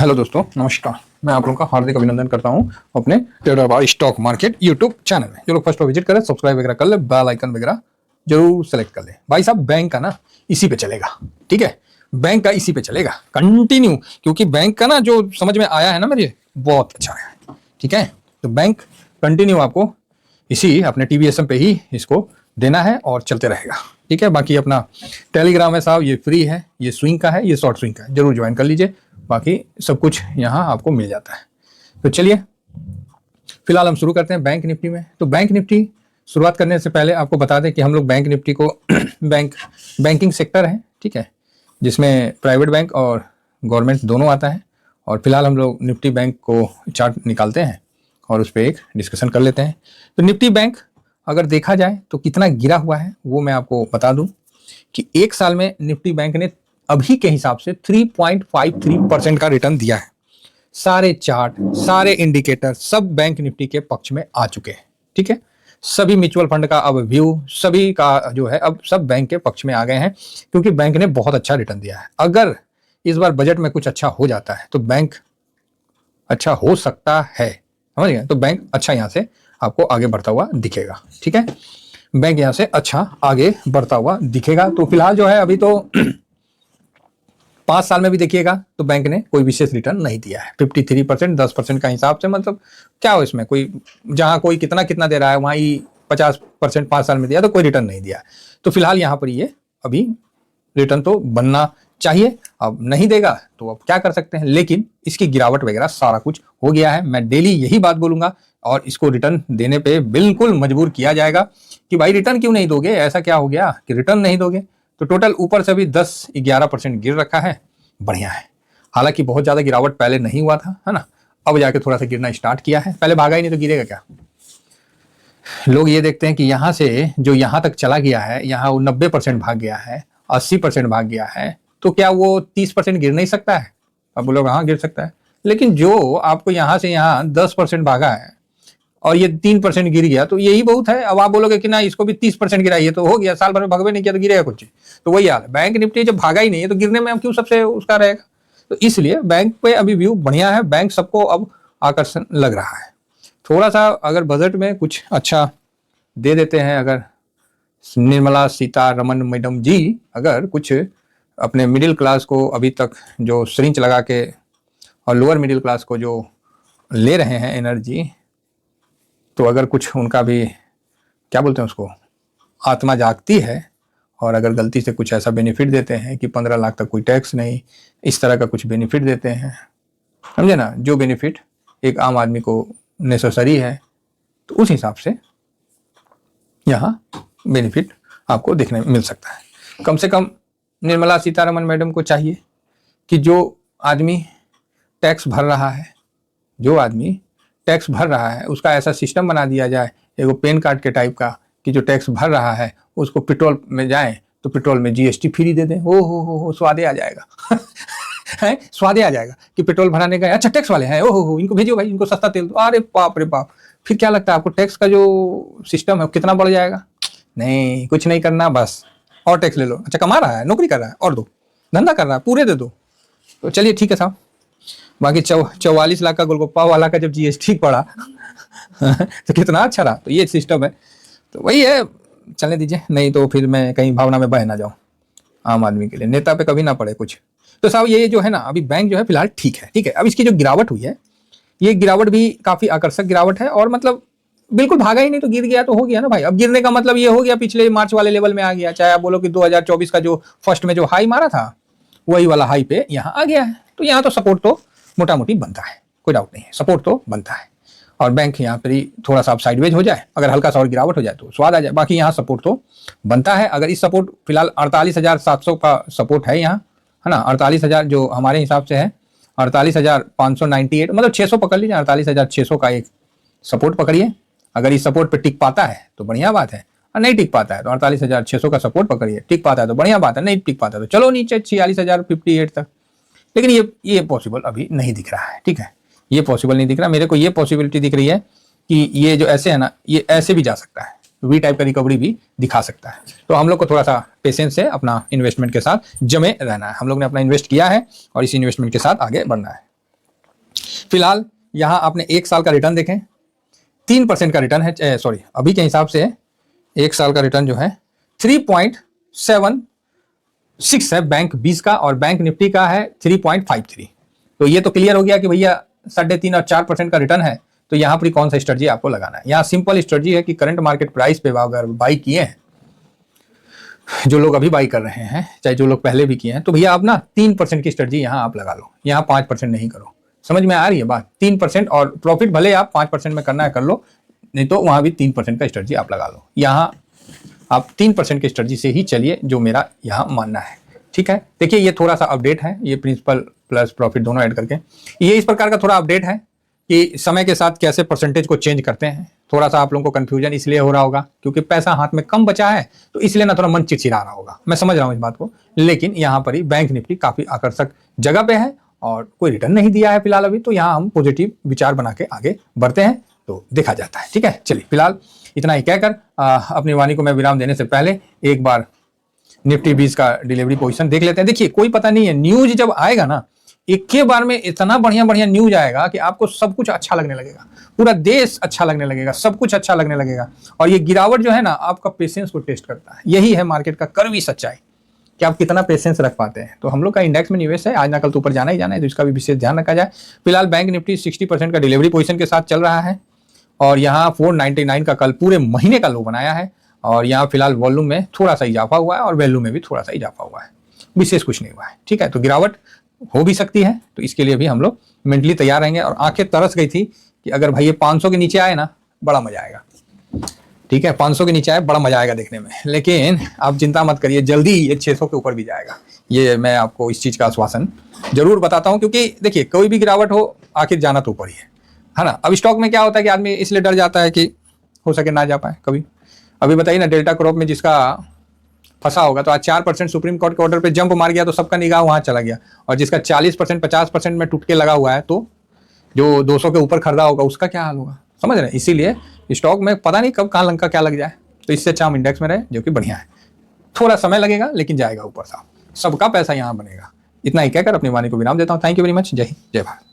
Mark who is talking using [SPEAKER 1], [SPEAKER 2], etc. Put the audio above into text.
[SPEAKER 1] Hello दोस्तों, नमस्कार। मैं आप लोगों का हार्दिक अभिनंदन करता हूं अपने trader by stock market YouTube channel में। जो लोग फर्स्ट विजिट करें, सब्सक्राइब वगैरह कर ले, बेल आइकन वगैरह जरूर सेलेक्ट कर ले। भाई साहब, बैंक का ना इसी पे चलेगा, ठीक है। बैंक का इसी पे चलेगा कंटिन्यू, क्योंकि बैंक का ना जो समझ में आया है ना मेरे, बहुत अच्छा है, ठीक है। तो बैंक कंटिन्यू आपको इसी अपने टीवीएसएम पे ही इसको देना है और चलते रहेगा, ठीक है। बाकी अपना टेलीग्राम है साहब, ये फ्री है, ये स्विंग का है, ये शॉर्ट स्विंग का है, जरूर ज्वाइन कर लीजिए। बाकी सब कुछ यहाँ आपको मिल जाता है। तो चलिए फिलहाल हम शुरू करते हैं बैंक निफ्टी में। तो बैंक निफ्टी शुरुआत करने से पहले आपको बता दें कि हम लोग बैंक निफ्टी को बैंकिंग सेक्टर है, ठीक है, जिसमें प्राइवेट बैंक और गवर्नमेंट दोनों आता है। और फिलहाल हम लोग निफ्टी बैंक को चार्ट निकालते हैं और उस पर एक डिस्कशन कर लेते हैं। तो निफ्टी बैंक अगर देखा जाए तो कितना गिरा हुआ है वो मैं आपको बता दूं कि एक साल में निफ्टी बैंक ने अभी के हिसाब से 3.53% का रिटर्न दिया है। सारे चार्ट, सारे इंडिकेटर सब बैंक निफ्टी के पक्ष में आ चुके हैं, ठीक है। सभी म्यूचुअल फंड का अब व्यू, सभी का जो है अब सब बैंक के पक्ष में आ गए हैं, क्योंकि बैंक ने बहुत अच्छा रिटर्न दिया है। अगर इस बार बजट में कुछ अच्छा हो जाता है तो बैंक अच्छा हो सकता है, समझ गए। तो बैंक अच्छा यहाँ से आपको आगे बढ़ता हुआ दिखेगा, ठीक है। बैंक यहाँ से अच्छा आगे बढ़ता हुआ दिखेगा। तो फिलहाल जो है अभी तो 5 साल में भी देखिएगा तो बैंक ने कोई विशेष रिटर्न नहीं दिया है। 53%, 10% का हिसाब से, मतलब क्या हो इसमें, कोई जहां कोई कितना कितना दे रहा है वहां ही 50% 5 साल में दिया, तो कोई रिटर्न नहीं दिया। तो फिलहाल यहाँ पर ये अभी रिटर्न तो बनना चाहिए। अब नहीं देगा तो अब क्या कर सकते हैं, लेकिन इसकी गिरावट वगैरह सारा कुछ हो गया है। मैं डेली यही बात बोलूंगा और इसको रिटर्न देने पे बिल्कुल मजबूर किया जाएगा कि भाई रिटर्न क्यों नहीं दोगे, ऐसा क्या हो गया कि रिटर्न नहीं दोगे। तो टोटल ऊपर से भी 10-11% गिर रखा है, बढ़िया है। हालांकि बहुत ज्यादा गिरावट पहले नहीं हुआ था, है ना, अब जाके थोड़ा सा गिरना स्टार्ट किया है। पहले भागा ही नहीं तो गिरेगा क्या। लोग ये देखते हैं कि यहाँ से जो यहाँ तक चला गया है, यहाँ वो 90% भाग गया है, 80% भाग गया है, तो क्या वो 30% गिर नहीं सकता है। अब बोलोगे हाँ गिर सकता है, लेकिन जो आपको यहाँ से यहाँ 10% भागा है और ये 3% गिर गया तो यही बहुत है। अब आप बोलोगे कि ना इसको भी 30% गिराइए तो हो गया, साल भर में भगवे नहीं किया तो गिरेगा कुछ। तो वही हाल है, बैंक निफ्टी जब भागा ही नहीं है तो गिरने में हम क्यों सबसे उसका रहेगा। तो इसलिए बैंक पे अभी व्यू बढ़िया है, बैंक सबको अब आकर्षण लग रहा है। थोड़ा सा अगर बजट में कुछ अच्छा दे देते हैं, अगर निर्मला सीतारमण मैडम जी अगर कुछ अपने मिडिल क्लास को अभी तक जो सिरिंज लगा के और लोअर मिडिल क्लास को जो ले रहे हैं एनर्जी, तो अगर कुछ उनका भी क्या बोलते हैं उसको, आत्मा जागती है और अगर गलती से कुछ ऐसा बेनिफिट देते हैं कि 15 लाख तक कोई टैक्स नहीं, इस तरह का कुछ बेनिफिट देते हैं, समझे ना, जो बेनिफिट एक आम आदमी को नेसेसरी है, तो उस हिसाब से यहाँ बेनिफिट आपको देखने में मिल सकता है। कम से कम निर्मला सीतारमण मैडम को चाहिए कि जो आदमी टैक्स भर रहा है, जो आदमी टैक्स भर रहा है उसका ऐसा सिस्टम बना दिया जाए, एगो पेन कार्ड के टाइप का, कि जो टैक्स भर रहा है उसको पेट्रोल में जाए तो पेट्रोल में जीएसटी फ्री दे दें। ओ हो स्वादे आ जाएगा है, स्वादे आ जाएगा कि पेट्रोल भराने गए, अच्छा टैक्स वाले हैं, ओ इनको भेजियो भाई, इनको सस्ता तेल दो। अरे बाप रे बाप, फिर क्या लगता है आपको टैक्स का जो सिस्टम है कितना बढ़ जाएगा। नहीं, कुछ नहीं करना, बस और टैक्स ले लो। अच्छा कमा रहा है, नौकरी कर रहा है, और दो, धंधा कर रहा है, पूरे दे दो। तो चलिए ठीक है साहब। बाकी 44 लाख का गोलगप्पा वाला का जब जीएसटी पड़ा तो कितना अच्छा रहा। तो ये सिस्टम है, तो वही है, चलने दीजिए, नहीं तो फिर मैं कहीं भावना में बह ना जाऊं। आम आदमी के लिए नेता पे कभी ना पड़े कुछ। तो साहब ये जो है ना, अभी बैंक जो है फिलहाल ठीक है, ठीक है। अब इसकी जो गिरावट हुई है, ये गिरावट भी काफी आकर्षक गिरावट है, और मतलब बिल्कुल भागा ही नहीं तो गिर गया तो हो गया ना भाई। अब गिरने का मतलब ये हो गया पिछले मार्च वाले लेवल में आ गया, चाहे आप बोलो कि 2024 का जो फर्स्ट में जो हाई मारा था वही वाला हाई पे यहाँ आ गया है। तो यहाँ तो सपोर्ट तो मोटा मोटी बनता है, कोई डाउट नहीं है, सपोर्ट तो बनता है। और बैंक यहाँ पर ही थोड़ा सा साइडवेज हो जाए, अगर हल्का सा और गिरावट हो जाए तो स्वाद आ जाए, बाकी यहाँ सपोर्ट तो बनता है। अगर इस सपोर्ट फिलहाल 48,700 का सपोर्ट है यहाँ, है ना, 48,000 जो हमारे हिसाब से है, 48,598, मतलब 600 पकड़ लीजिए, 48,600 का एक सपोर्ट पकड़िए। अगर इस सपोर्ट पे टिक पाता है तो बढ़िया बात है, और नहीं टिक पाता है तो 48,600 का सपोर्ट पकड़िए। टिक पाता है तो बढ़िया बात है, नहीं टिक पाता है तो चलो नीचे 46,058 तक। लेकिन ये पॉसिबल अभी नहीं दिख रहा है, ठीक है, ये पॉसिबल नहीं दिख रहा। मेरे को ये पॉसिबिलिटी दिख रही है कि ये जो ऐसे है ना, ये ऐसे भी जा सकता है, वी टाइप का रिकवरी भी दिखा सकता है। तो हम लोग को थोड़ा सा पेशेंस से अपना इन्वेस्टमेंट के साथ जमे रहना है। हम लोग ने अपना इन्वेस्ट किया है और इस इन्वेस्टमेंट के साथ आगे बढ़ना है। फिलहाल यहाँ आपने 1 साल का रिटर्न देखें, 3% का रिटर्न है, सॉरी अभी के हिसाब से 1 साल का रिटर्न जो है 3.76 है बैंक 20 का, और बैंक निफ्टी का है 3.53। तो ये तो क्लियर हो गया कि भैया 3.5 और 4% का रिटर्न है। तो यहाँ पर कौन सा स्ट्रेटजी आपको लगाना है। यहाँ सिंपल स्ट्रेटजी है कि करंट मार्केट प्राइस पे अगर बाई किए हैं, जो लोग अभी बाई कर रहे हैं, चाहे जो लोग पहले भी किए हैं, तो भैया आप ना 3% की स्ट्रेटजी यहाँ आप लगा लो, यहाँ 5% नहीं करो। समझ में आ रही है बात। 3% और प्रॉफिट भले आप 5% में करना है कर लो, नहीं तो वहां भी 3% का स्ट्रेटजी आप लगा लो। यहाँ आप 3% की स्ट्रेटजी से ही चलिए, जो मेरा यहाँ मानना है। ठीक है, देखिए ये थोड़ा सा अपडेट है, ये प्रिंसिपल प्लस प्रॉफिट दोनों ऐड करके ये इस प्रकार का थोड़ा अपडेट है कि समय के साथ कैसे परसेंटेज को चेंज करते हैं। थोड़ा सा आप लोगों को कंफ्यूजन इसलिए हो रहा होगा क्योंकि पैसा हाथ में कम बचा है, तो इसलिए ना थोड़ा मन चिड़चिड़ा रहा होगा। मैं समझ रहा हूँ इस बात को, लेकिन यहाँ पर ही बैंक निफ्टी काफी आकर्षक जगह पे है और कोई रिटर्न नहीं दिया है फिलहाल अभी। तो यहाँ हम पॉजिटिव विचार बना के आगे बढ़ते हैं तो देखा जाता है। ठीक है, चलिए फिलहाल इतना ही कहकर अपनी वाणी को मैं विराम देने से पहले एक बार निफ्टी 20 का डिलीवरी पोजीशन देख लेते हैं। देखिए कोई पता नहीं है, न्यूज जब आएगा ना, एक के बार में इतना बढ़िया बढ़िया न्यूज आएगा कि आपको सब कुछ अच्छा लगने लगेगा, पूरा देश अच्छा लगने लगेगा, सब कुछ अच्छा लगने लगेगा। और ये गिरावट जो है ना, आपका पेशेंस को टेस्ट करता है। यही है मार्केट का कड़वी सच्चाई कि आप कितना पेशेंस रख पाते हैं। तो हम लोग का इंडेक्स में निवेश है, आज ना कल तो ऊपर जाना ही जाना है, तो इसका भी विशेष ध्यान रखा जाए। फिलहाल बैंक निफ्टी 60% का डिलीवरी पोजीशन के साथ चल रहा है और यहाँ 499 का कल पूरे महीने का लो बनाया है। और यहाँ फिलहाल वॉल्यूम में थोड़ा सा इजाफा हुआ है और वैल्यू में भी थोड़ा सा इजाफा हुआ है, विशेष कुछ नहीं हुआ है। ठीक है, तो गिरावट हो भी सकती है, तो इसके लिए भी हम लोग मेंटली तैयार रहेंगे। और आंखें तरस गई थी कि अगर भाई ये 500 के नीचे आए ना, बड़ा मजा आएगा। ठीक है, 500 के नीचे आए बड़ा मजा आएगा देखने में, लेकिन आप चिंता मत करिए, जल्दी ये 600 के ऊपर भी जाएगा। ये मैं आपको इस चीज का आश्वासन जरूर बताता हूं, क्योंकि देखिए कोई भी गिरावट हो आखिर जाना तो ऊपर ही है ना। अब स्टॉक में क्या होता है कि आदमी इसलिए डर जाता है कि हो सके ना जा पाए कभी। अभी बताइए ना, डेल्टा क्रॉप में जिसका फंसा होगा, तो आज 4% सुप्रीम कोर्ट के ऑर्डर पे जंप मार गया तो सबका निगाह वहां चला गया। और जिसका 40% 50% में टूट के लगा हुआ है, तो जो 200 के ऊपर खरीदा होगा उसका क्या हाल होगा। समझ रहे हैं, इसीलिए स्टॉक में पता नहीं कब कहाँ लंका क्या लग जाए। तो इससे अच्छा हम इंडेक्स में रहे, जो कि बढ़िया है। थोड़ा समय लगेगा लेकिन जाएगा ऊपर साहब, सबका पैसा यहाँ बनेगा। इतना ही कहकर अपनी वाणी को विराम देता हूँ। Thank you very much. जय हिंद, जय भारत।